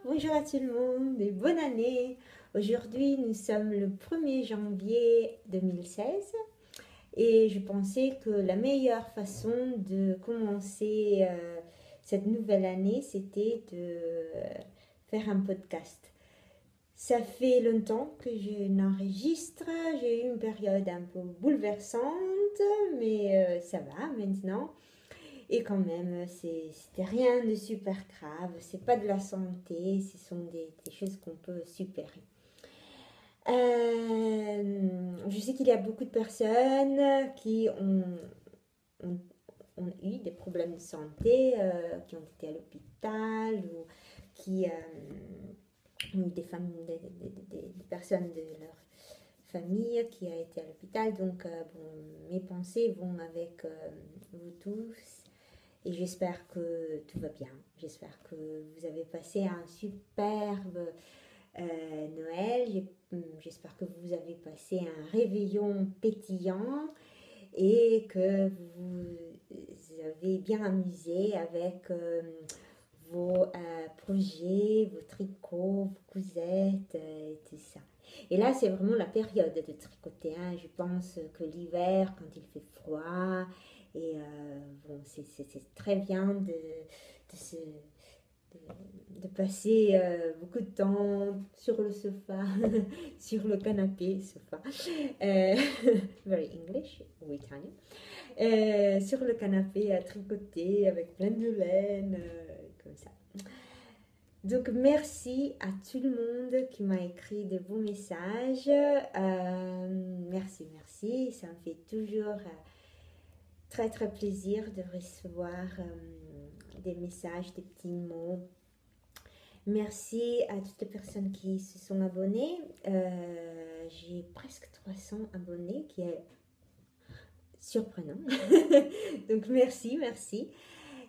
Bonjour à tout le monde et bonne année. Aujourd'hui, nous sommes le 1er janvier 2016 et je pensais que la meilleure façon de commencer cette nouvelle année, c'était de faire un podcast. Ça fait longtemps que je n'enregistre, j'ai eu une période un peu bouleversante, mais ça va maintenant. Et quand même, c'était rien de super grave, c'est pas de la santé, ce sont des choses qu'on peut supérer. Je sais qu'il y a beaucoup de personnes qui ont- ont eu des problèmes de santé, qui ont été à l'hôpital ou qui ont eu des des personnes de leur famille qui a été à l'hôpital. Donc, bon, mes pensées vont avec vous tous. Et j'espère que tout va bien. J'espère que vous avez passé un superbe Noël. J'espère que vous avez passé un réveillon pétillant et que vous avez bien amusé avec vos projets, vos tricots, vos cousettes et tout ça. Et là, c'est vraiment la période de tricoter, hein. Je pense que l'hiver, quand il fait froid, et bon, c'est très bien de passer beaucoup de temps sur le sofa, sur le canapé, sofa. Euh, very English ou italien. Sur le canapé à tricoter avec plein de laine, comme ça. Donc, merci à tout le monde qui m'a écrit de beaux messages. Merci. Ça me fait toujours très plaisir de recevoir des messages, des petits mots. Merci à toutes les personnes qui se sont abonnées. J'ai presque 300 abonnés, qui est surprenant. Donc, merci.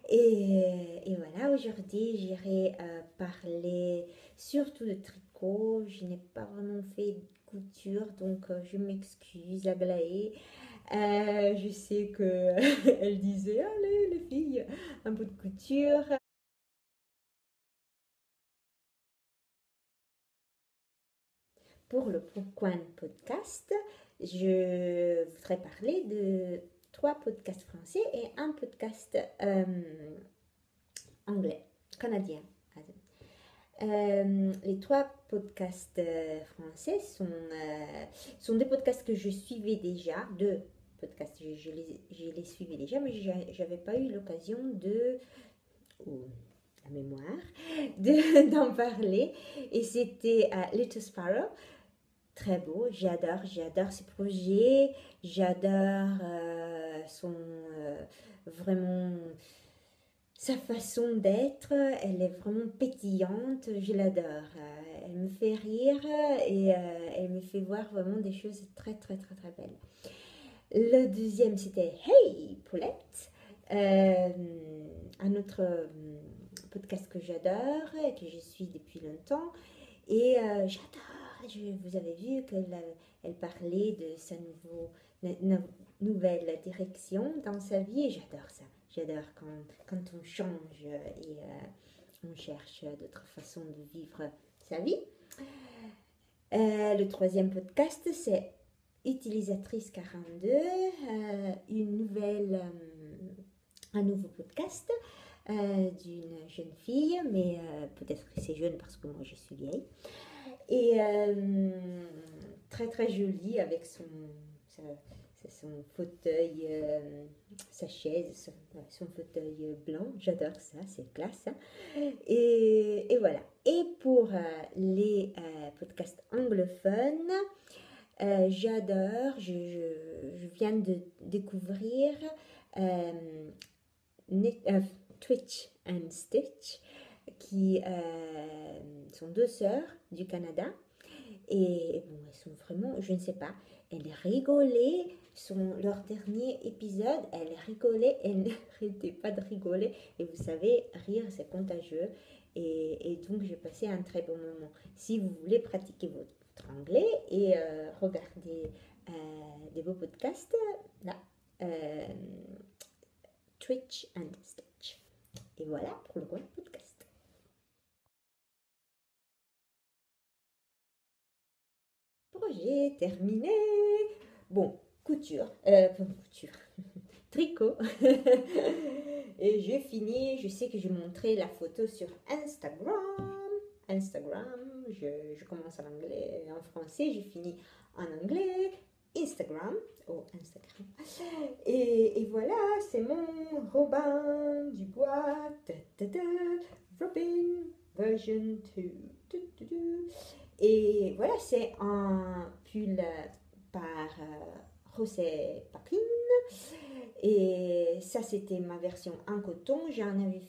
Et voilà, aujourd'hui, j'irai parler surtout de tricot. Je n'ai pas vraiment fait de couture, donc je m'excuse, Aglaé. Je sais que elle disait, allez les filles, un peu de couture. Pour le Pourquoi podcast, je voudrais parler de 3 podcasts français et un podcast anglais, canadien. Les 3 podcasts français sont des podcasts que je suivais déjà, 2 podcasts, je les suivais déjà, mais j'avais pas eu l'occasion ou la mémoire, d'en parler. Et c'était Little Sparrow, très beau, j'adore ce projet, j'adore vraiment sa façon d'être, elle est vraiment pétillante, je l'adore. Elle me fait rire et elle me fait voir vraiment des choses très belles. Le deuxième, c'était Hey Paulette, un autre podcast que j'adore et que je suis depuis longtemps. Et vous avez vu qu'elle parlait de sa nouvelle direction dans sa vie et j'adore ça. J'adore quand on change et on cherche d'autres façons de vivre sa vie. Le troisième podcast, c'est Utilisatrice 42, un nouveau podcast d'une jeune fille, mais peut-être que c'est jeune parce que moi je suis vieille. Et très jolie avec son fauteuil, sa chaise, son fauteuil blanc. J'adore ça, c'est classe. Hein. Et voilà. Et pour les podcasts anglophones, j'adore, je viens de découvrir Twitch and Stitch, qui sont 2 sœurs du Canada. Et bon, elles sont vraiment, je ne sais pas, elles rigolaient, leur dernier épisode, elles rigolaient, elles n'arrêtaient pas de rigoler. Et vous savez, rire, c'est contagieux. Et donc, j'ai passé un très bon moment. Si vous voulez pratiquer votre anglais et regarder des beaux podcasts, là, Twitch and Stitch. Et voilà pour le podcast. j'ai terminé. Bon, couture, tricot. Et j'ai fini, je sais que j'ai montré la photo sur Instagram, je commence en anglais, en français, j'ai fini en anglais, Instagram. Et voilà, c'est mon Robin du Bois, Robin version 2. Et voilà, c'est un pull par José Papin. Et ça, c'était ma version en coton. J'avais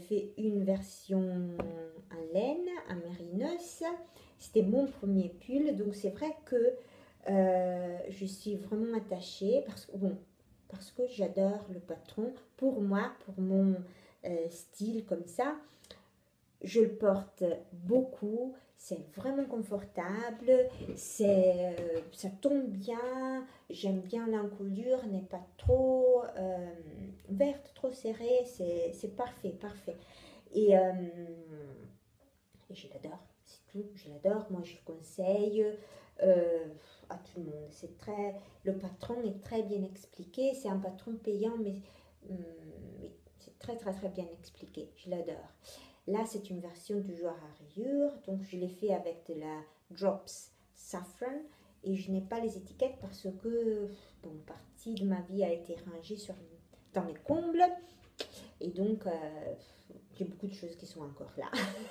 fait une version en laine, en mérinos. C'était mon premier pull. Donc, c'est vrai que je suis vraiment attachée parce que j'adore le patron. Pour moi, pour mon style comme ça, je le porte beaucoup, c'est vraiment confortable, ça tombe bien, j'aime bien l'encolure, n'est pas trop verte, trop serrée, c'est parfait. Et je l'adore, c'est tout, je l'adore, moi je le conseille à tout le monde. Le patron est très bien expliqué, c'est un patron payant, mais c'est très bien expliqué, je l'adore. Là, c'est une version toujours à rayures, donc je l'ai fait avec de la Drops Saffron et je n'ai pas les étiquettes parce que partie de ma vie a été rangée dans mes combles et donc j'ai beaucoup de choses qui sont encore là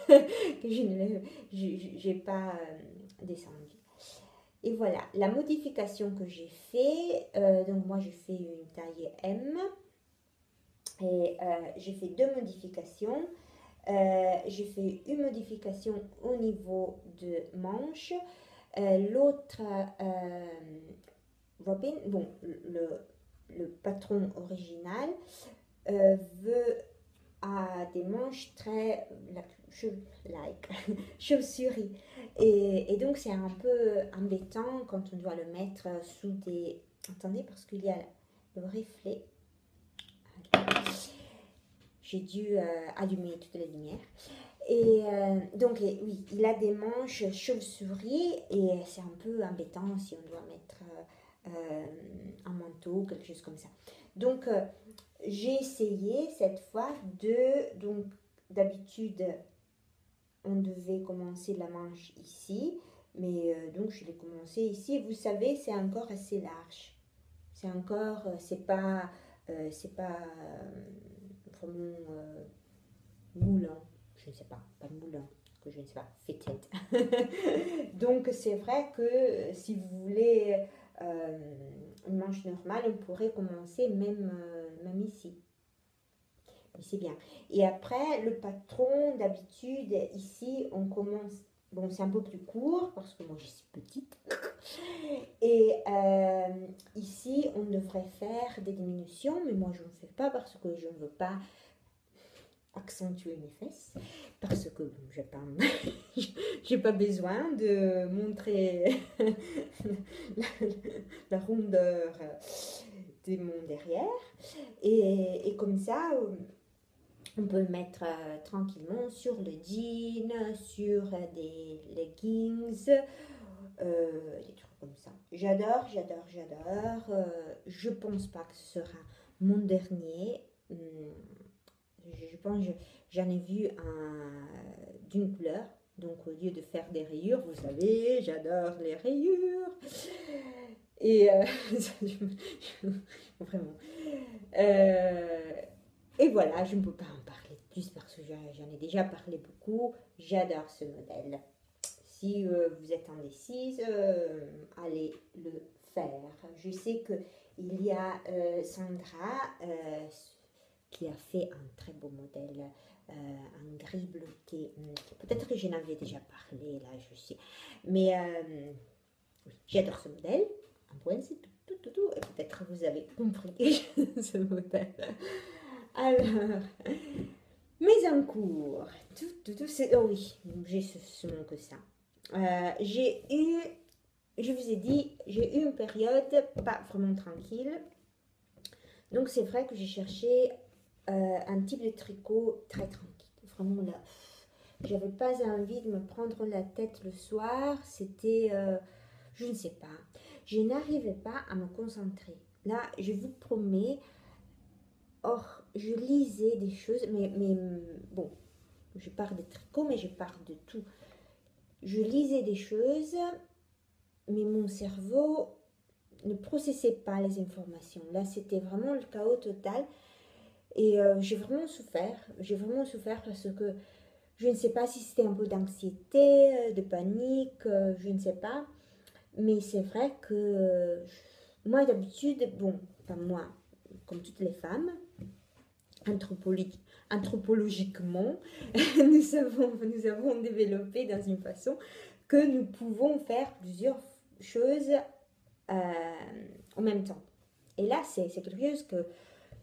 que je n'ai pas descendu. Et voilà, la modification que j'ai fait, donc moi j'ai fait une taille M et j'ai fait 2 modifications. J'ai fait une modification au niveau de manche. L'autre Robin, le patron original a des manches très chauve-souris. Et donc c'est un peu embêtant quand on doit le mettre sous des... Attendez, parce qu'il y a le reflet. J'ai dû allumer toutes les lumières. Et donc, oui, il a des manches chauve-souris et c'est un peu embêtant si on doit mettre un manteau, quelque chose comme ça. Donc, j'ai essayé cette fois donc, d'habitude, on devait commencer la manche ici, mais donc je l'ai commencé ici. Et vous savez, c'est encore assez large. C'est encore, c'est pas vraiment moulant, je ne sais pas moulant, que je ne sais pas, fitted. Donc c'est vrai que si vous voulez une manche normale, on pourrait commencer même ici. Mais c'est bien. Et après, le patron, d'habitude, ici, on commence... Bon, c'est un peu plus court parce que moi, je suis petite. Et ici, on devrait faire des diminutions, mais moi, je ne fais pas parce que je ne veux pas accentuer mes fesses. Parce que j'ai pas besoin de montrer la rondeur de mon derrière. Et comme ça... on peut le mettre tranquillement sur le jean, sur des leggings, des trucs comme ça. J'adore. Je pense pas que ce sera mon dernier. Je pense que j'en ai vu un d'une couleur. Donc au lieu de faire des rayures, vous savez, j'adore les rayures. Et vraiment. Et voilà, je ne peux pas en parler plus parce que j'en ai déjà parlé beaucoup. J'adore ce modèle. Si vous êtes indécise, allez le faire. Je sais qu'il y a Sandra qui a fait un très beau modèle, un gris bleuté. Peut-être que je n'avais déjà parlé, là, je sais. Mais oui, j'adore ce modèle. Un point, c'est tout. Et peut-être que vous avez compris ce modèle. Alors, mes encours. Oh oui, j'ai seulement que ça. Je vous ai dit, j'ai eu une période pas vraiment tranquille. Donc c'est vrai que j'ai cherché un type de tricot très tranquille. Vraiment là, j'avais pas envie de me prendre la tête le soir. C'était, je ne sais pas, je n'arrivais pas à me concentrer. Là, je vous promets, or, je lisais des choses, mais bon, je parle de tricot, mais je parle de tout. Je lisais des choses, mais mon cerveau ne processait pas les informations. Là, c'était vraiment le chaos total. Et j'ai vraiment souffert. J'ai vraiment souffert parce que je ne sais pas si c'était un peu d'anxiété, de panique, je ne sais pas. Mais c'est vrai que moi, d'habitude, bon, enfin moi, comme toutes les femmes, anthropologiquement, nous avons développé dans une façon que nous pouvons faire plusieurs choses en même temps. Et là, c'est quelque chose que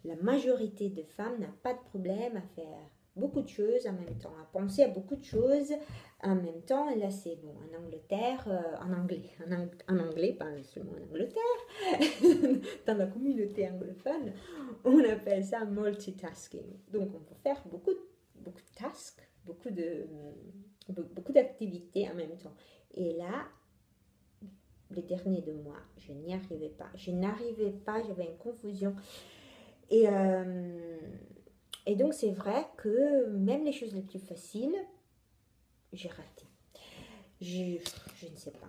la majorité de femmes n'a pas de problème à faire beaucoup de choses en même temps, à penser à beaucoup de choses en même temps. Et là, c'est bon, en Angleterre, en anglais, pas seulement en Angleterre, dans la communauté anglophone, on appelle ça multitasking. Donc, on peut faire beaucoup de tasks, beaucoup d'activités en même temps. Et là, les derniers 2 mois, je n'y arrivais pas. Je n'arrivais pas, j'avais une confusion. Et donc, c'est vrai que même les choses les plus faciles, j'ai raté. Je ne sais pas.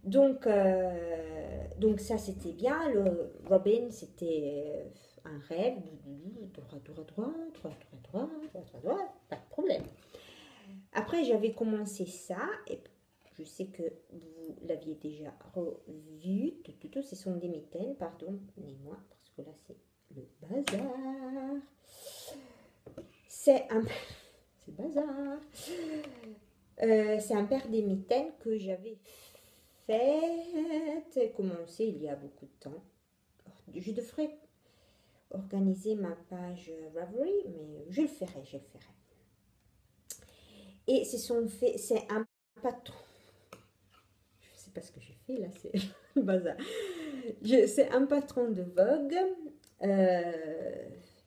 Donc ça, c'était bien. Le Robin, c'était un rêve. Droit, pas de problème. Après, j'avais commencé ça, et je sais que vous l'aviez déjà revu. Ce sont des mitaines, pardonnez-moi, parce que là, c'est le bazar. C'est bazar. C'est un paire des mitaines que j'avais fait, commencé il y a beaucoup de temps. Je devrais organiser ma page Ravelry, mais je le ferai. Et c'est un patron. Je sais pas ce que j'ai fait là, c'est le bazar. C'est un patron de Vogue.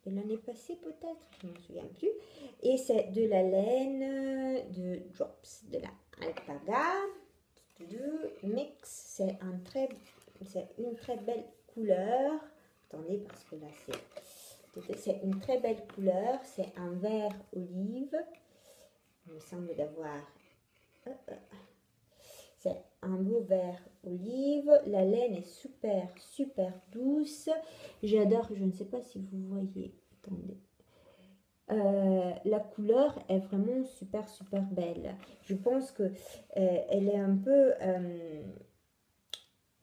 De l'année passée peut-être, je ne me souviens plus. Et c'est de la laine de Drops, de la alpaga, de mix. C'est une très belle couleur. Attendez, parce que là c'est une très belle couleur. C'est un vert olive. Il me semble d'avoir. C'est un beau vert olive. La laine est super, super douce. J'adore, je ne sais pas si vous voyez. Attendez. La couleur est vraiment super, super belle. Je pense que elle est un peu...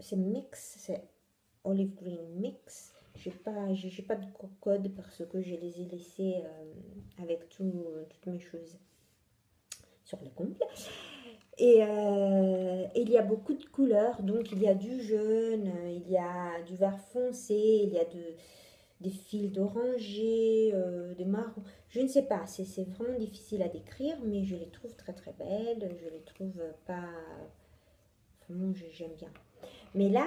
c'est mix, c'est olive green mix. J'ai pas de code parce que je les ai laissés avec toutes mes choses sur le compte. Et il y a beaucoup de couleurs, donc il y a du jaune, il y a du vert foncé, il y a des fils d'oranger, des marrons. Je ne sais pas, c'est vraiment difficile à décrire, mais je les trouve très très belles, je les trouve pas... Vraiment, j'aime bien. Mais là,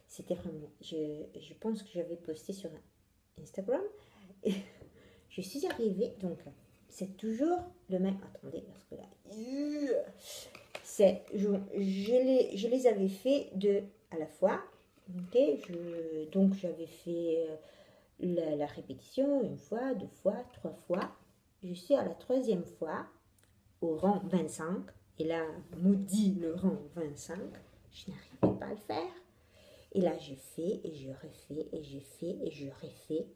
c'était vraiment... Je pense que j'avais posté sur Instagram, et je suis arrivée, donc... C'est toujours le même. Attendez, parce que là. Je les avais fait deux à la fois. Okay, donc j'avais fait la répétition 1 fois, 2 fois, 3 fois. Je suis à la 3e fois au rang 25. Et là, maudit le rang 25. Je n'arrivais pas à le faire. Et là, j'ai fait et je refais et j'ai fait et je refais.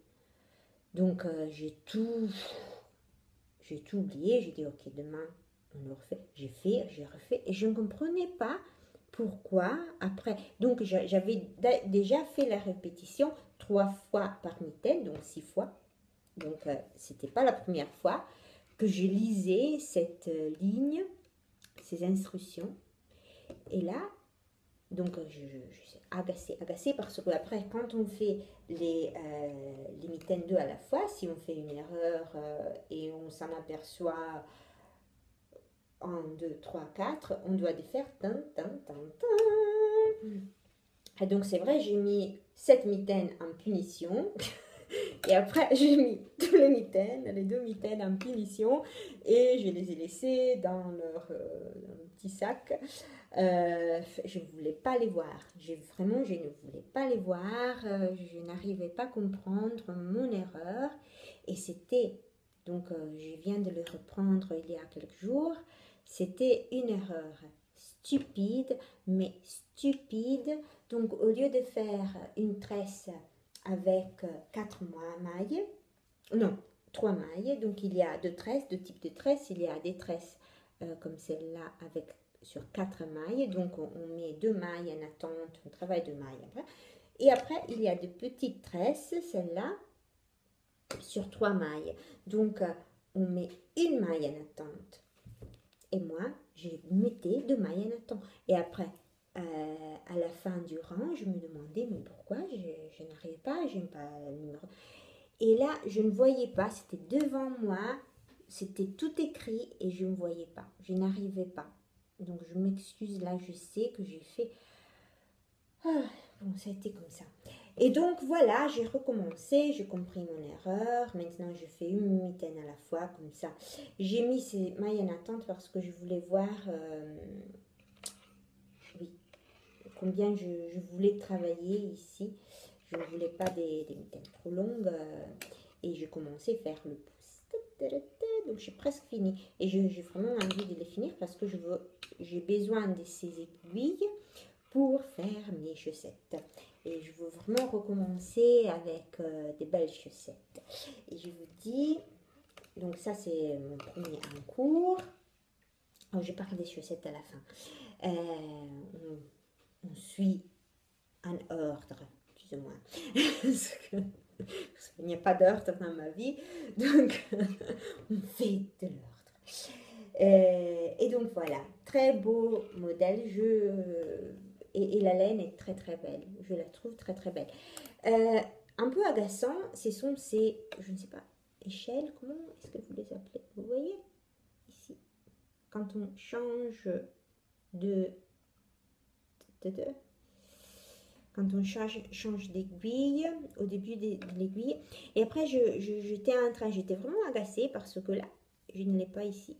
Donc j'ai tout oublié. J'ai dit, ok, demain, on le refait. J'ai refait. Et je ne comprenais pas pourquoi après. Donc, j'avais déjà fait la répétition 3 fois par mitaine, donc 6 fois. Donc, c'était pas la première fois que je lisais cette ligne, ces instructions. Et là, donc, je suis agacée parce que après, quand on fait les mitaines 2 à la fois, si on fait une erreur et on s'en aperçoit 1, 2, 3, 4, on doit défaire. Et donc, c'est vrai, j'ai mis cette mitaine en punition. Et après, j'ai mis tous les mitaines, les 2 mitaines en punition, et je les ai laissés dans dans le petit sac. Je ne voulais pas les voir. Vraiment, je ne voulais pas les voir. Je n'arrivais pas à comprendre mon erreur. Et c'était, donc je viens de le reprendre il y a quelques jours, c'était une erreur stupide, mais stupide. Donc au lieu de faire une tresse avec 4 mailles, non, 3 mailles, donc il y a 2 types de tresses. Il y a des tresses comme celle-là avec sur 4 mailles, donc on met 2 mailles en attente, on travaille 2 mailles après. Et après, il y a de petites tresses, celle-là, sur 3 mailles. Donc, on met une maille en attente. Et moi, je mettais 2 mailles en attente. Et après, à la fin du rang, je me demandais, mais pourquoi je n'arrivais pas, je n'aime pas le numéro. Et là, je ne voyais pas, c'était devant moi, c'était tout écrit et je ne voyais pas, je n'arrivais pas. Donc je m'excuse, là je sais que j'ai fait... Ah, bon, ça a été comme ça. Et donc voilà, j'ai recommencé, j'ai compris mon erreur. Maintenant je fais une mitaine à la fois, comme ça. J'ai mis ces mailles en attente parce que je voulais voir oui, combien je voulais travailler ici. Je ne voulais pas des mitaines trop longues. Et j'ai commencé à faire le pouce. Donc j'ai presque fini. Et j'ai vraiment envie de les finir parce que j'ai besoin de ces aiguilles pour faire mes chaussettes. Et je veux vraiment recommencer avec des belles chaussettes. Et je vous dis, donc ça c'est mon premier en cours. Oh, je parle des chaussettes à la fin. On suit un ordre, plus ou moins. Parce qu'il n'y a pas d'ordre dans ma vie, donc on fait de l'ordre. Et donc voilà, très beau modèle. Et la laine est très très belle. Je la trouve très très belle. Un peu agaçant, ce sont ces, je ne sais pas, échelles, comment est-ce que vous les appelez? Vous voyez ici, quand on change de quand on change d'aiguille, au début de l'aiguille. Et après, j'étais en train, j'étais vraiment agacée parce que là, je ne l'ai pas ici.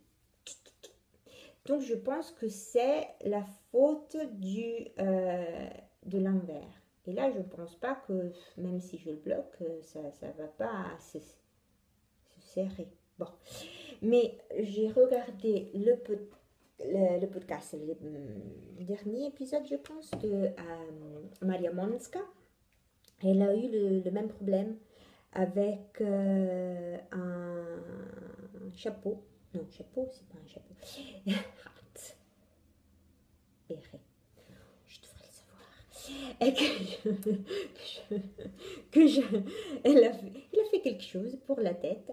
Donc, je pense que c'est la faute de l'envers. Et là, je ne pense pas que, même si je le bloque, ça ne va pas se serrer. Bon. Mais j'ai regardé le podcast, le dernier épisode, je pense, de Maria Monska. Elle a eu le même problème avec un chapeau. Non, chapeau, c'est pas un chapeau. Béret. Je devrais le savoir. Et elle a fait quelque chose pour la tête.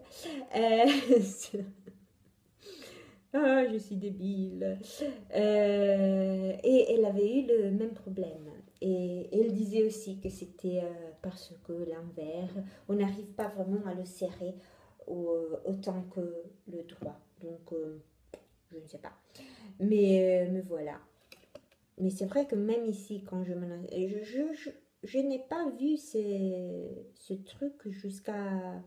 Ah, je suis débile. Et elle avait eu le même problème. Et elle disait aussi que c'était parce que l'envers, on n'arrive pas vraiment à le serrer autant que le droit. Donc, je ne sais pas. Mais voilà. Mais c'est vrai que même ici, quand je n'ai pas vu ce truc jusqu'à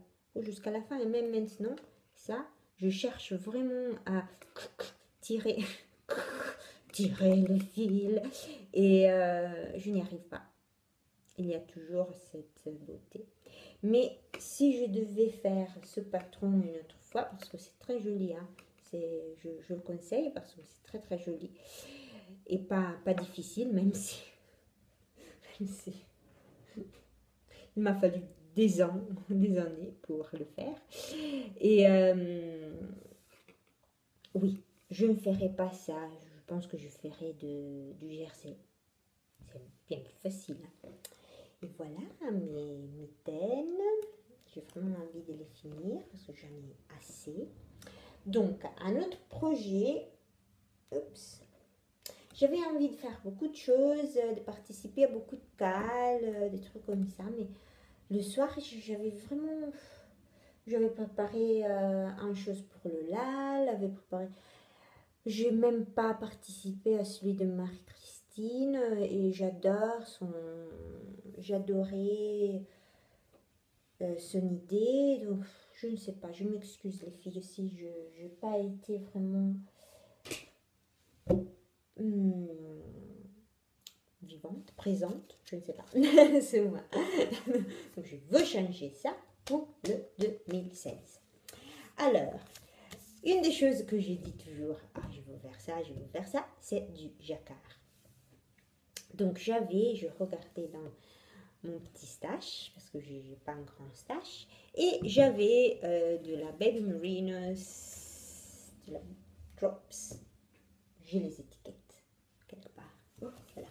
la fin. Et même maintenant, ça, je cherche vraiment à tirer, tirer le fil. Et je n'y arrive pas. Il y a toujours cette beauté. Mais si je devais faire ce patron une autre fois, parce que c'est très joli, hein, je le conseille parce que c'est très très joli. Et pas difficile, même si il m'a fallu des ans, des années pour le faire. Et oui, je ne ferai pas ça. Je pense que je ferai du jersey. C'est bien plus facile. Et voilà mes mitaines. J'ai vraiment envie de les finir parce que j'en ai assez. Donc, un autre projet. Oups. J'avais envie de faire beaucoup de choses, de participer à beaucoup de cales, des trucs comme ça, mais le soir, j'avais préparé une chose pour le LAL, j'ai même pas participé à celui de Marie-Christine, et j'adorais son idée. Donc, je ne sais pas, je m'excuse les filles si je n'ai pas été vraiment vivante, présente, je ne sais pas. C'est moi. Donc, je veux changer ça pour le 2016. Alors, une des choses que je dis toujours, ah, je veux faire ça, je veux faire ça, c'est du jacquard. Donc, je regardais dans mon petit stash, parce que je n'ai pas un grand stash, et j'avais de la Baby Merino, de la Drops. J'ai les étiquettes, quelque part. Oh, voilà.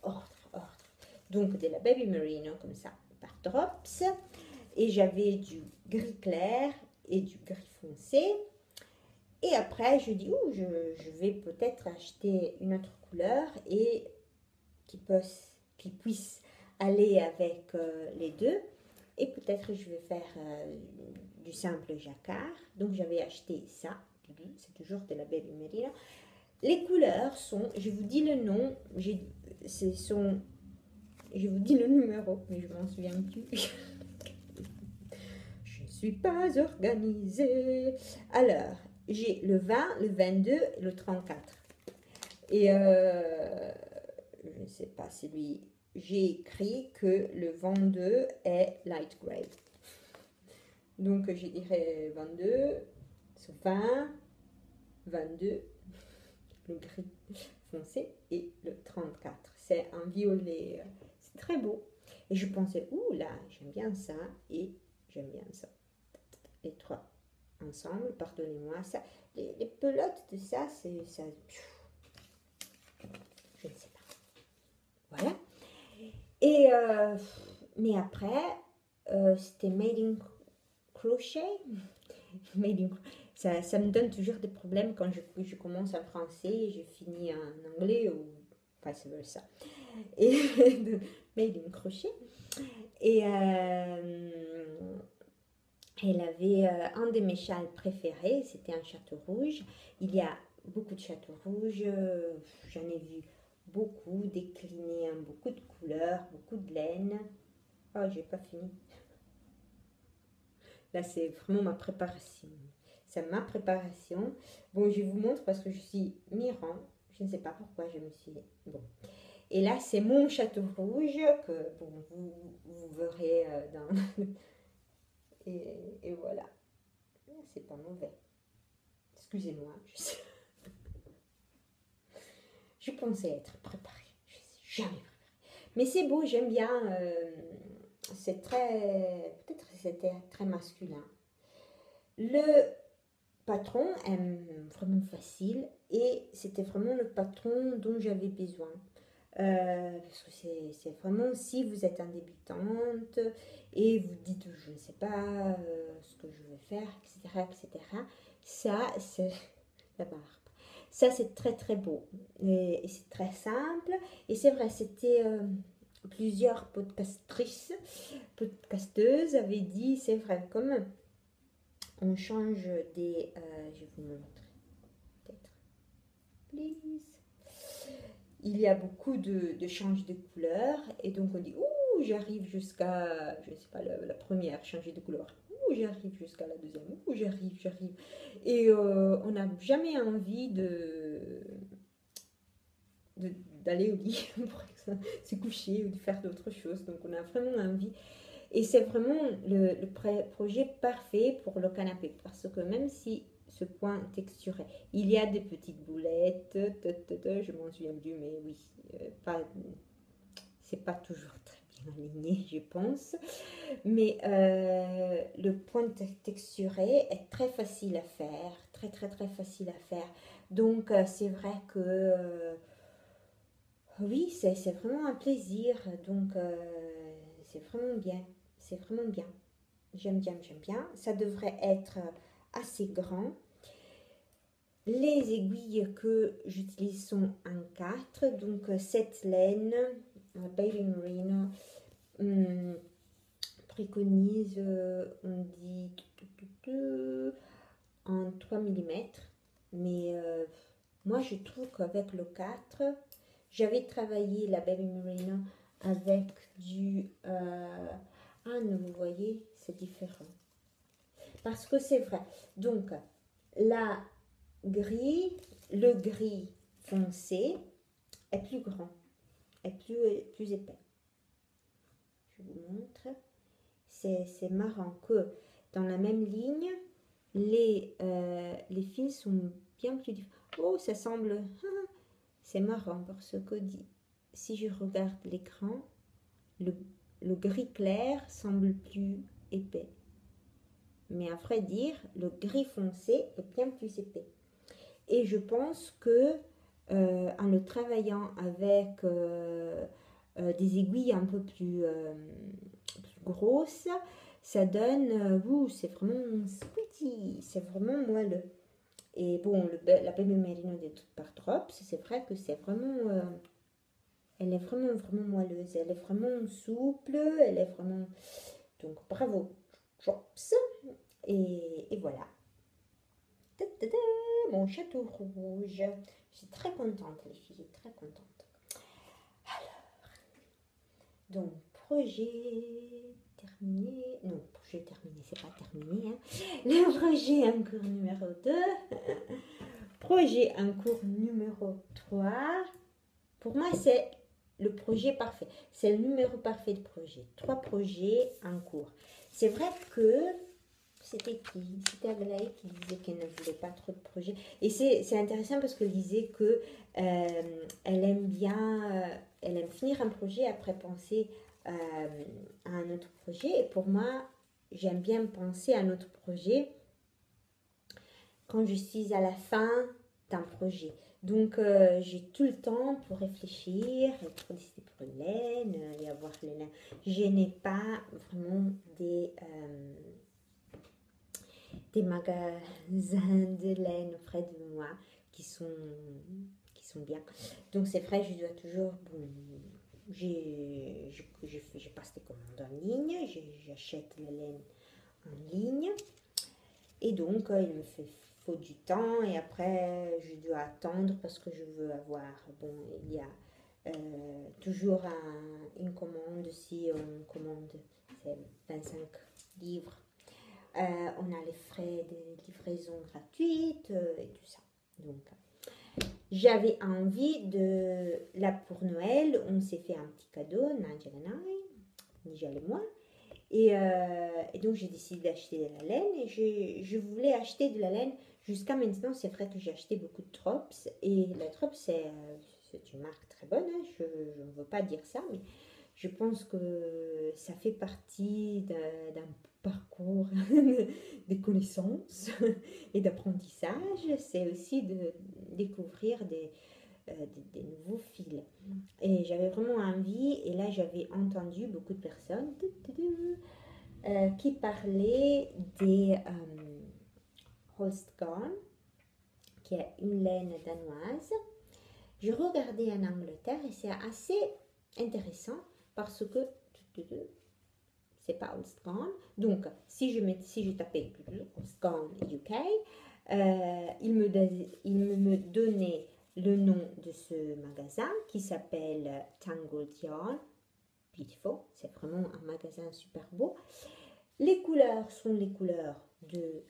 Ordre. Donc, de la Baby Merino, comme ça, par Drops. Et j'avais du gris clair et du gris foncé. Et après, je dis, je vais peut-être acheter une autre couleur et qui puisse aller avec les deux. Et peut-être je vais faire du simple jacquard. Donc, j'avais acheté ça. C'est toujours de la Baby Merino. Les couleurs sont, je vous dis le nom, je vous dis le numéro, mais je m'en souviens plus. Je ne suis pas organisée. Alors, j'ai le 20, le 22 et le 34. Et je ne sais pas, c'est lui. J'ai écrit que le 22 est light gray. Donc, je dirais 22, 20, 22, le gris foncé et le 34. C'est un violet, c'est très beau. Et je pensais, ouh là, j'aime bien ça et j'aime bien ça. Les trois ensemble, pardonnez-moi, ça. Les pelotes de ça, c'est ça. Je ne sais pas. Voilà. Et mais après, c'était made in crochet. Ça me donne toujours des problèmes quand je commence en français et je finis en anglais ou vice versa. Et made in crochet. Et elle avait un de mes châles préférés, c'était un château rouge. Il y a beaucoup de châteaux rouges, j'en ai vu beaucoup déclinés en beaucoup de couleurs, beaucoup de laine. Oh, j'ai pas fini. Là, c'est vraiment ma préparation. C'est ma préparation. Bon, je vous montre parce que je suis mi-rang. Je ne sais pas pourquoi je me suis... Bon. Et là, c'est mon château rouge que bon, vous verrez dans... et voilà. C'est pas mauvais. Excusez-moi. Je pensais être préparée. Je ne suis jamais préparée. Mais c'est beau, j'aime bien. C'est très... Peut-être que c'était très masculin. Le patron est vraiment facile et c'était vraiment le patron dont j'avais besoin. Parce que c'est vraiment si vous êtes un débutante et vous dites je ne sais pas ce que je vais faire, etc. Ça, c'est la barbe. Ça, c'est très très beau et c'est très simple. Et c'est vrai, c'était plusieurs podcasteuses avaient dit, c'est vrai, comme on change des... je vais vous montrer, peut-être. Please. Il y a beaucoup de changes de couleurs et donc on dit ouh j'arrive jusqu'à je ne sais pas la première changer de couleur, ouh j'arrive jusqu'à la deuxième, ouh j'arrive et on n'a jamais envie d'aller au lit pour se coucher ou de faire d'autres choses, donc on a vraiment envie et c'est vraiment le projet parfait pour le canapé parce que même si ce coin texturé. Il y a des petites boulettes, je m'en souviens plus, mais oui, c'est pas toujours très bien aligné, je pense. Mais le point texturé est très facile à faire, très facile à faire. Donc c'est vrai que oui, c'est vraiment un plaisir. Donc c'est vraiment bien, c'est vraiment bien. J'aime bien. Ça devrait être assez grand. Les aiguilles que j'utilise sont en 4, donc cette laine, Baby Merino, préconise, on dit en 3 mm, mais moi je trouve qu'avec le 4, j'avais travaillé la Baby Merino avec du... ah non, vous voyez, c'est différent. Parce que c'est vrai. Donc, la gris, le gris foncé est plus grand, est plus épais. Je vous montre. C'est marrant que dans la même ligne, les fils sont bien plus différents. Oh, ça semble... c'est marrant parce que si je regarde l'écran, le gris clair semble plus épais. Mais à vrai dire, le gris foncé est bien plus épais. Et je pense que en le travaillant avec des aiguilles un peu plus grosses, ça donne, c'est vraiment squeaky, c'est vraiment moelleux. Et bon, la Baby Merino de par Drops, c'est vrai que c'est vraiment, elle est vraiment, vraiment moelleuse, elle est vraiment souple, elle est vraiment, donc bravo Drops. Et voilà. Ta-ta-ta, mon château rouge. Je suis très contente, les filles, très contente. Donc, projet terminé. Non, projet terminé, c'est pas terminé. Hein. Le projet en cours numéro 2. Projet en cours numéro 3. Pour moi, c'est le projet parfait. C'est le numéro parfait de projet. 3 projets en cours. C'est vrai que c'était qui? C'était Aglaé qui disait qu'elle ne voulait pas trop de projets. Et c'est intéressant parce qu'elle disait que elle aime bien, elle aime finir un projet après penser à un autre projet. Et pour moi, j'aime bien penser à un autre projet quand je suis à la fin d'un projet. Donc, j'ai tout le temps pour réfléchir et pour décider pour le laine et avoir le laine. Je n'ai pas vraiment des magasins de laine près de moi qui sont bien. Donc c'est vrai, je dois toujours, bon, je passe des commandes en ligne, j'achète la laine en ligne et donc il me faut du temps et après je dois attendre parce que je veux avoir, bon, il y a toujours une commande, si on commande, c'est 25 livres. On a les frais de livraison gratuite et tout ça. Donc, j'avais envie de... Là, pour Noël, on s'est fait un petit cadeau, Nigel et moi. Et donc, j'ai décidé d'acheter de la laine. Et je voulais acheter de la laine. Jusqu'à maintenant, c'est vrai que j'ai acheté beaucoup de Drops. Et la Drops, c'est une marque très bonne. Hein, je ne veux pas dire ça, mais je pense que ça fait partie d'un parcours de connaissances et d'apprentissage. C'est aussi de découvrir des nouveaux fils. Et j'avais vraiment envie, et là j'avais entendu beaucoup de personnes qui parlaient des Holstgarn, qui est une laine danoise. Je regardais en Angleterre et c'est assez intéressant parce que c'est pas Holstgarn. Donc, si je tapais Holstgarn UK, il me donnait le nom de ce magasin qui s'appelle Tangled Yarn. Beautiful, c'est vraiment un magasin super beau. Les couleurs sont les couleurs de,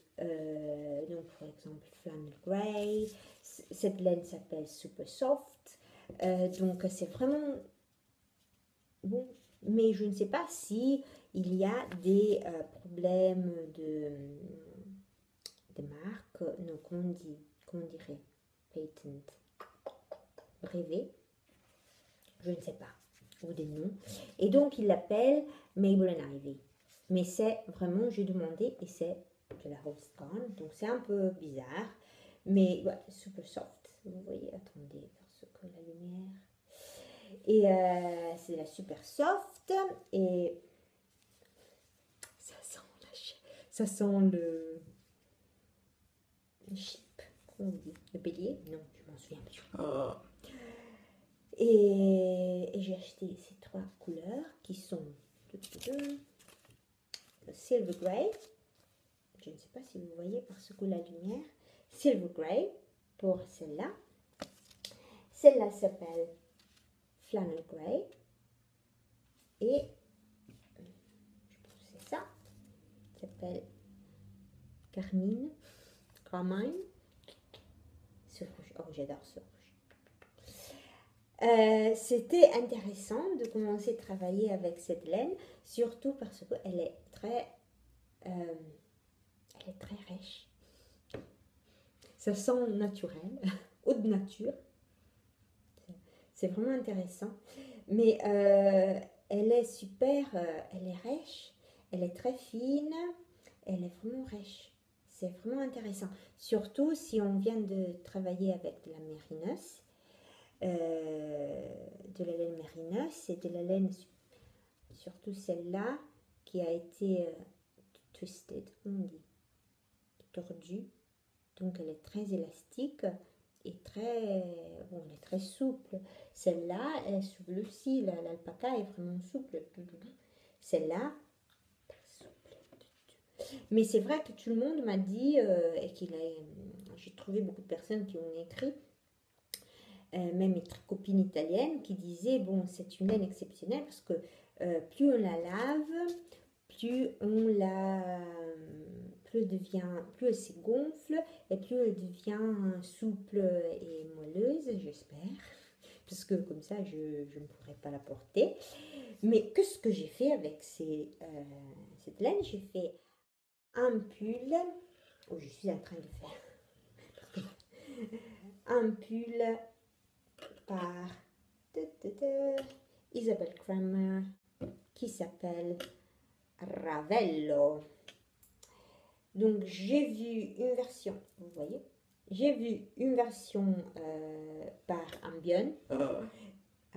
donc par exemple, Flannel Grey. Cette laine s'appelle Super Soft. Donc, c'est vraiment bon. Mais je ne sais pas si il y a des problèmes de marque, non, comment dirait, patent, brevet, je ne sais pas, ou des noms. Et donc, il l'appelle Mabel and Ivy. Mais c'est vraiment, j'ai demandé, et c'est de la Holstgarn, donc c'est un peu bizarre, mais ouais, super soft. Vous voyez, attendez, parce que la lumière... Et c'est la super soft, et ça sent le chip, comment on dit, le bélier, non, je m'en souviens plus. Oh. Et j'ai acheté ces 3 couleurs qui sont Silver Grey, je ne sais pas si vous voyez parce que la lumière, Silver Grey pour celle-là s'appelle Flannel Grey Et je pense que c'est ça. Ça s'appelle Carmine. Ce rouge. Oh, j'adore ce rouge. C'était intéressant de commencer à travailler avec cette laine, surtout parce qu'elle est elle est très riche. Ça sent naturel, haute nature. C'est vraiment intéressant. Mais elle est super, elle est riche, elle est très fine, elle est vraiment riche. C'est vraiment intéressant. Surtout si on vient de travailler avec de la mérinos, de la laine mérinos, et de la laine, surtout celle-là, qui a été twisted, on dit, tordue. Donc elle est très élastique et très, bon, elle est très souple. Celle-là, elle est souple aussi. L'alpaca est vraiment souple. Celle-là, souple. Mais c'est vrai que tout le monde m'a dit, et j'ai trouvé beaucoup de personnes qui ont écrit, même mes copines italiennes, qui disaient, bon, c'est une laine exceptionnelle parce que plus on la lave, plus on la... plus elle se gonfle et plus elle devient souple et moelleuse, j'espère. Parce que comme ça, je ne pourrais pas la porter. Mais qu'est-ce que j'ai fait avec cette laine? J'ai fait un pull. Oh, je suis en train de faire un pull par Isabelle Kramer qui s'appelle Ravello. Donc j'ai vu une version, vous voyez, j'ai vu une version par Ambion,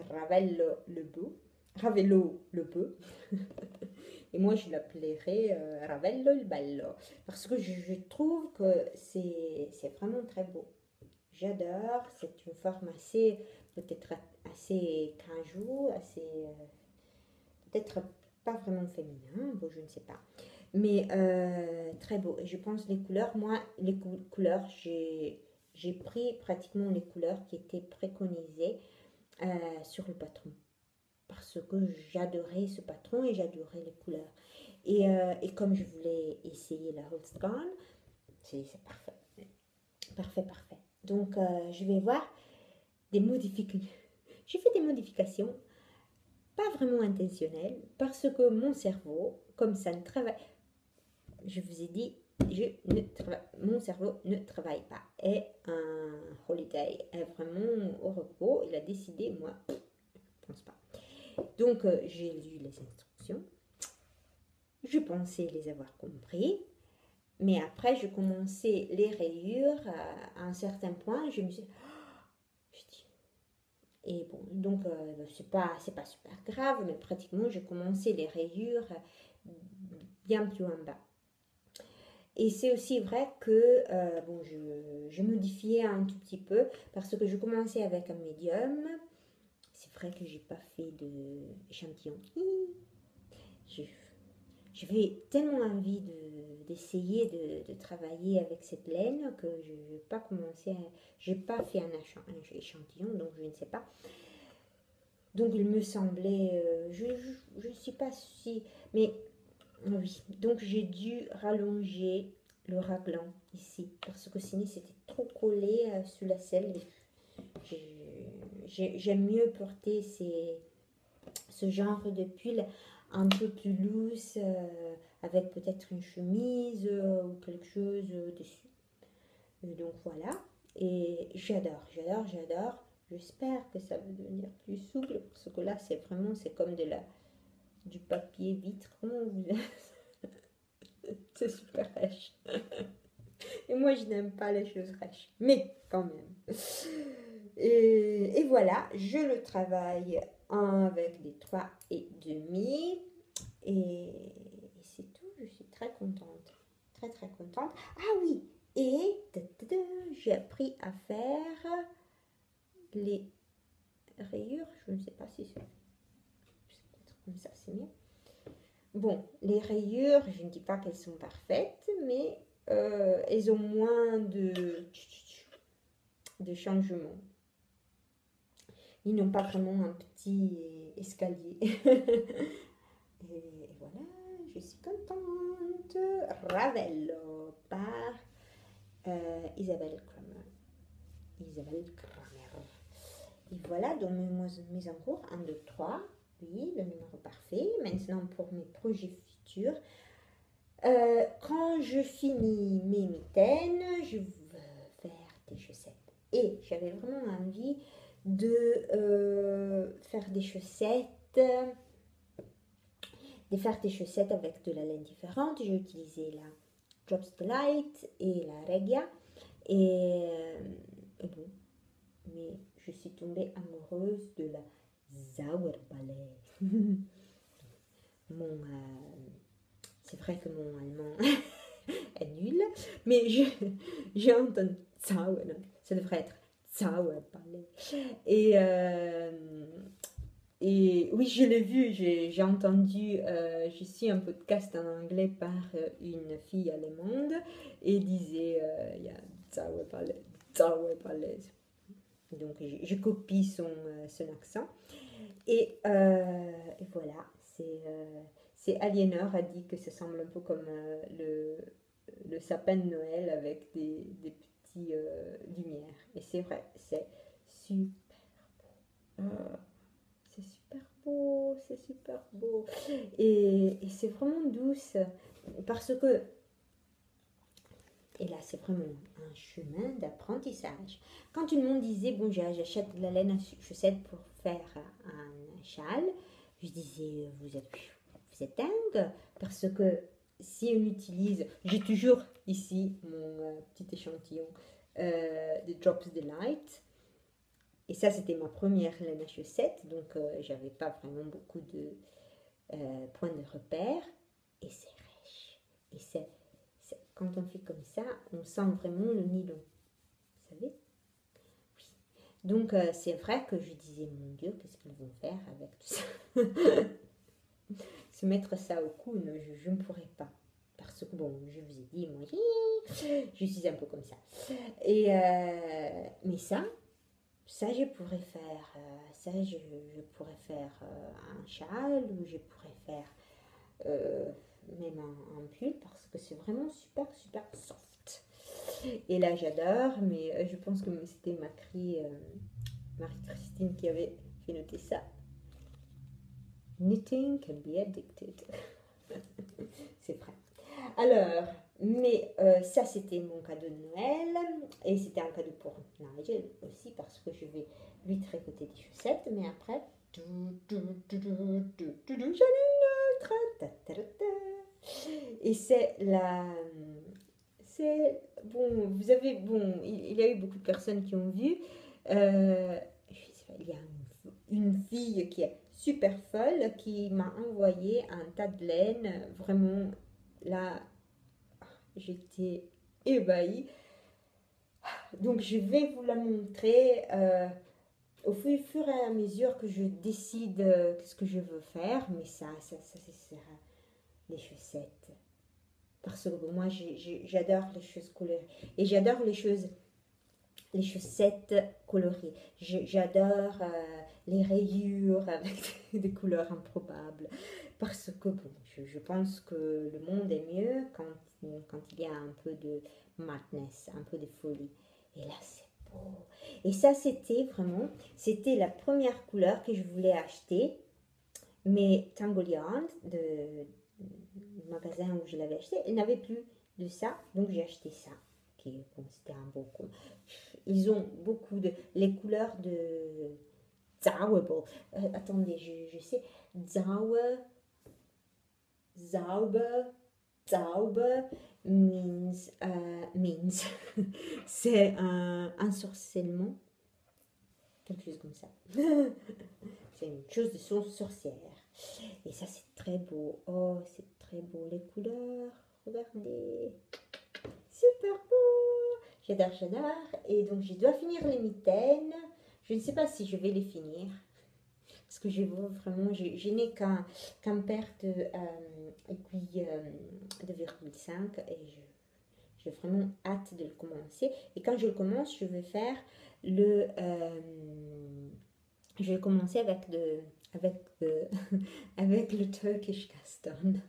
Ravello le beau, et moi je l'appellerai Ravello il bello, parce que je trouve que c'est vraiment très beau. J'adore, c'est une forme assez, peut-être assez cajou, assez, peut-être pas vraiment féminin, bon je ne sais pas. Mais très beau. Et je pense les couleurs, moi, les couleurs, j'ai pris pratiquement les couleurs qui étaient préconisées sur le patron. Parce que j'adorais ce patron et j'adorais les couleurs. Et comme je voulais essayer la Holzgarn, c'est parfait. Parfait, parfait. Donc, je vais voir des modifications. J'ai fait des modifications, pas vraiment intentionnelles, parce que mon cerveau, comme ça ne travaille... Je vous ai dit, mon cerveau ne travaille pas. Et un holiday est vraiment au repos. Il a décidé, moi, je ne pense pas. Donc, j'ai lu les instructions. Je pensais les avoir compris. Mais après, je commençais les rayures à un certain point. Je me suis dit, et bon, donc, c'est pas super grave, mais pratiquement, j'ai commencé les rayures bien plus en bas. Et c'est aussi vrai que bon, je modifiais un tout petit peu parce que je commençais avec un médium. C'est vrai que j'ai pas fait d'échantillon. J'avais tellement envie d'essayer de travailler avec cette laine que je n'ai pas commencé, j'ai pas fait un échantillon, donc je ne sais pas. Donc il me semblait, je ne sais pas si, mais oui, donc j'ai dû rallonger le raglan ici parce que sinon c'était trop collé sur la selle. J'aime mieux porter ce genre de pull un peu plus loose avec peut-être une chemise ou quelque chose dessus. Donc voilà, et j'adore. J'espère que ça va devenir plus souple parce que là c'est vraiment, c'est comme du papier vitre. Comment vous c'est super rêche. Et moi, je n'aime pas les choses rêches. Mais quand même. Et voilà, je le travaille avec des 3,5. Et c'est tout. Je suis très contente. Très, très contente. Ah oui. Et j'ai appris à faire les rayures. Je ne sais pas si c'est peut-être comme ça, c'est mieux. Bon, les rayures, je ne dis pas qu'elles sont parfaites, mais elles ont moins de changements ils n'ont pas vraiment un petit escalier. Et voilà, je suis contente. Ravello par Isabelle Kramer. Isabelle Kramer. Et voilà, donc mes en cours, 1, 2, 3. Oui, le numéro parfait. Maintenant, pour mes projets futurs, quand je finis mes mitaines, je veux faire des chaussettes. Et j'avais vraiment envie de faire des chaussettes, avec de la laine différente. J'ai utilisé la Drops Delight et la Regia. Et bon, mais je suis tombée amoureuse de la Zauberballet. C'est vrai que mon allemand est nul, mais j'ai entendu Zauber, ça devrait être Zauberballet. Et oui, je l'ai vu, j'ai entendu, je suis un podcast en anglais par une fille allemande et disait, il y a Zauberballet, Zauberballet. Donc je copie son accent. Et voilà, c'est Aliénor a dit que ça semble un peu comme le sapin de Noël avec des petits lumières. Et c'est vrai, c'est super beau. C'est super beau, c'est super beau. Et c'est vraiment douce parce que, et là c'est vraiment un chemin d'apprentissage. Quand tout le monde disait, bon j'achète de la laine à chaussette pour faire un châle, je disais, vous êtes dingue, parce que si on utilise, j'ai toujours ici mon petit échantillon de Drops Delight. Et ça, c'était ma première laine à chaussettes, donc j'avais pas vraiment beaucoup de points de repère. Et c'est rêche. Et quand on fait comme ça, on sent vraiment le nylon. Vous savez? Oui. Donc c'est vrai que je disais, mon Dieu, qu'est-ce qu'ils vont faire avec tout ça? Se mettre ça au cou, je ne pourrais pas. Parce que, bon, je vous ai dit, moi, je suis un peu comme ça. Mais ça je pourrais faire, je pourrais faire un châle ou je pourrais faire même un pull parce que c'est vraiment super, super soft. Et là, j'adore, mais je pense que c'était Marie-Christine qui avait fait noter ça. Knitting can be addicted. C'est vrai. Alors, mais ça c'était mon cadeau de Noël et c'était un cadeau pour Nigel aussi parce que je vais lui tricoter des chaussettes, mais après j'en ai une autre. Et c'est bon, vous avez bon, il y a eu beaucoup de personnes qui ont vu. Il y a une fille qui est super folle qui m'a envoyé un tas de laine. Vraiment, là, j'étais ébahie. Donc, je vais vous la montrer au fur et à mesure que je décide ce que je veux faire. Mais ça sera les chaussettes. Parce que bon, moi, j'adore les choses colorées. Et j'adore les chaussettes colorées. J'adore les rayures avec des couleurs improbables. Parce que bon, je pense que le monde est mieux quand il y a un peu de madness, un peu de folie. Et là, c'est beau. Et ça, c'était la première couleur que je voulais acheter. Mais Tangle Yarn, du magasin où je l'avais acheté, il n'avait plus de ça. Donc, j'ai acheté ça. Bon, c'était un beau coup. Ils ont beaucoup de... Les couleurs de... Zauber. Attendez, je sais. Zauber means... C'est un sorcellement. Quelque chose comme ça. C'est une chose de sorcière. Et ça, c'est très beau. Oh, c'est très beau. Les couleurs. Regardez. Super beau. J'adore. Et donc, je dois finir les mitaines. Je ne sais pas si je vais les finir. Parce que je n'ai qu'un paire d'aiguilles de 2,5 et j'ai vraiment hâte de le commencer. Et quand je le commence, je vais faire je vais commencer avec, avec le Turkish Custom.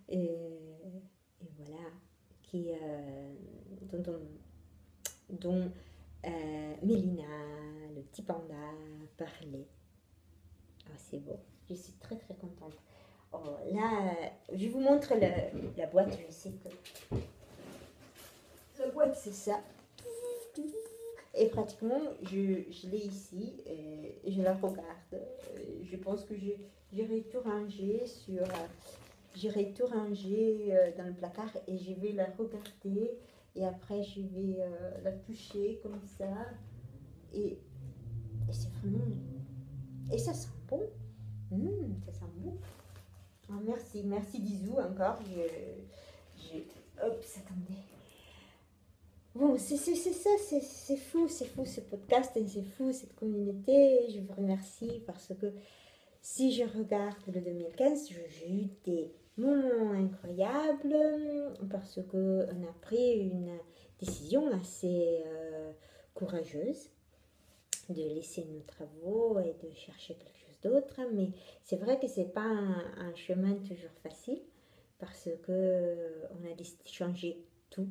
Et, et voilà, qui, dont Mélina, le petit panda, parlait. Ah, c'est beau, je suis très très contente. Oh, là, je vous montre la boîte, je sais que la boîte c'est ça. Et pratiquement, je l'ai ici et je la regarde. Je pense que j'irai tout ranger j'irai tout ranger dans le placard et je vais la regarder et après je vais la toucher comme ça et c'est vraiment et ça sent bon. Ça sent bon. Oh, merci bisous encore. Hop, attendez. Bon, c'est ça, c'est fou ce podcast, et c'est fou cette communauté. Je vous remercie parce que si je regarde le 2015, j'ai eu des moments incroyables parce qu'on a pris une décision assez courageuse de laisser nos travaux et de chercher quelque chose d'autre. Mais c'est vrai que c'est pas un chemin toujours facile parce que on a décidé de changer tout.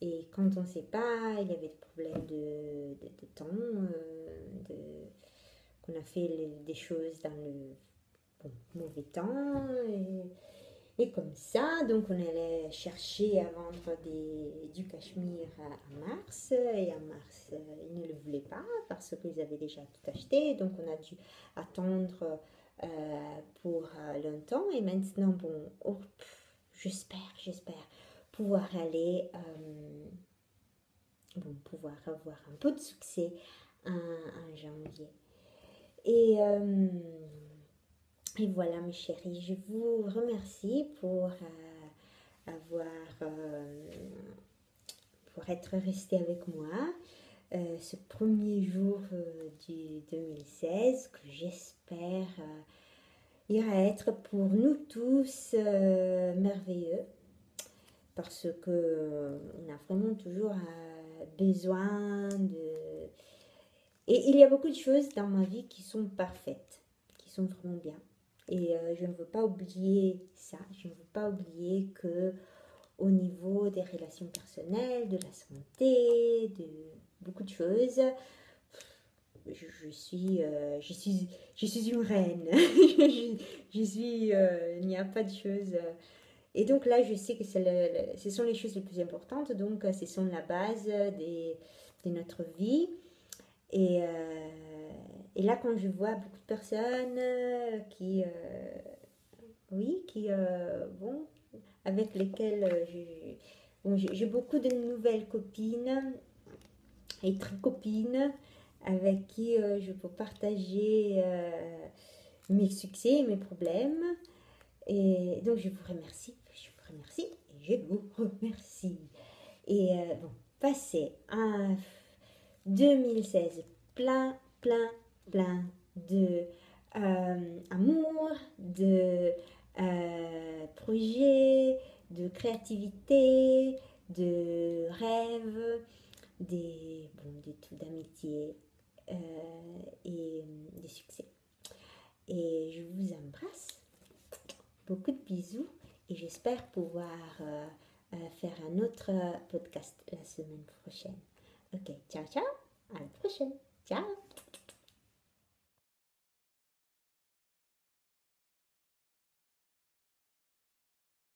Et quand on ne sait pas, il y avait des problèmes de temps, qu'on a fait des choses dans le mauvais temps. Et comme ça, donc on allait chercher à vendre du cachemire à mars. Et à mars, ils ne le voulaient pas parce qu'ils avaient déjà tout acheté. Donc on a dû attendre pour longtemps. Et maintenant, bon, j'espère pouvoir aller, pouvoir avoir un peu de succès en janvier. Et voilà mes chéris, je vous remercie pour pour être resté avec moi ce premier jour du 2016 que j'espère ira être pour nous tous merveilleux. Parce que on a vraiment toujours besoin de... Et il y a beaucoup de choses dans ma vie qui sont parfaites, qui sont vraiment bien. Et je ne veux pas oublier ça. Je ne veux pas oublier que au niveau des relations personnelles, de la santé, de beaucoup de choses, je suis une reine. Il n'y a pas de choses... Et donc là, je sais que ce sont les choses les plus importantes, donc ce sont la base de notre vie. Et là, quand je vois beaucoup de personnes avec lesquelles j'ai beaucoup de nouvelles copines et très copines avec qui je peux partager mes succès et mes problèmes. Et donc, je vous remercie et je vous remercie. Et passez un 2016 plein de amour, de projets, de créativité, de rêves, d'amitié et des succès. Et je vous embrasse. Beaucoup de bisous et j'espère pouvoir faire un autre podcast la semaine prochaine. Ok, ciao, à la prochaine. Ciao.